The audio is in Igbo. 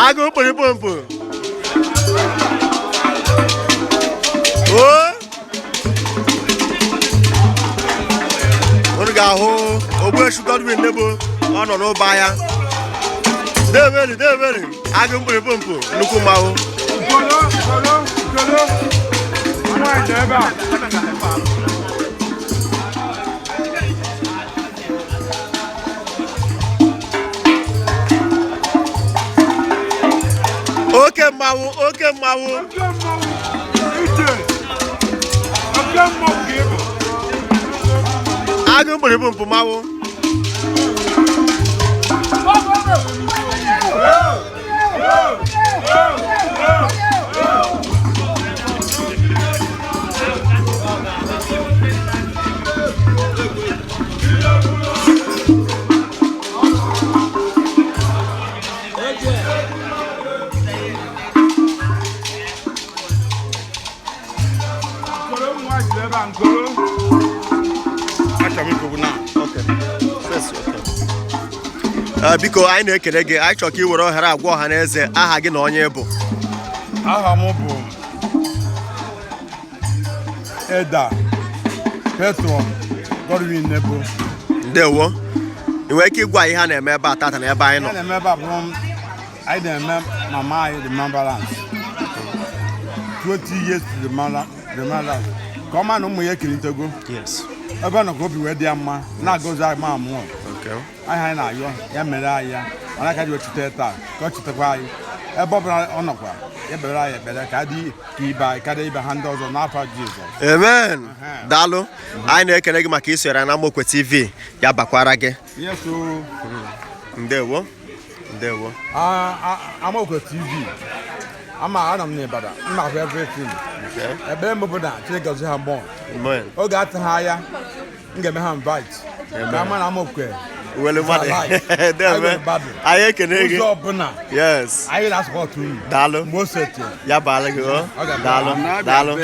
Agu Mkpurukpu Mpa. Oh! Onugaho, Ogwe Sugar win nebo. On no buyer. David. Agu Mkpurukpu Mpa. Nukumaho. Okay, Mawu. Agu Mkpurukpu Mpa Mawu. Biko anyị na-ekele gị anyị chọrọ ka ị were ohere agwa ọha na eze aha gị na onye bụ. Aha m bụ Eda Petro Godwin Nebo. Ndewo. Ị nwere ike ịgwa ihe a na-eme ebe a tata na ebe anyị nọ? Na-eme ebe a bụ anyị na-eme mama anyị remembrance 20 years to remembrance ka ọ ma na ụmụ ya ekelitego. Yes. Ebe nọ ka obi wee dị ya mma na-agọzi anyị ma mụọ. Anyị na-ayọ ya mere anyị ya mana ka ji wechite taa ka ọ chetakwa anyị ebe ọ bụla ọ nọkwa ya bere anyị ekpere ka dị ka ibe anyị karịa ibe ha ndị ọzọ n'afọ Jizọs. Amen. Daalụ. Anyị na-ekele gị maka isonyere na Amokwe TV ya bakwara gị. Yes o. Ndewo. Amokwe TV. Ana m n'Ibadan. Mma for everything. Ebe m bụ na Chineke gozi ha mmụọ. Amen. Oge atụ ha ya m ga-eme ha invite. Ka ama na Amokwe. Wele mmadụ. Anyị ekele gị. Ụzọ ọbụla. Yes. Anyị na-asọpọtụ unu. Daalụ. Mgbe o sete. Ya baala gị. Daalụ.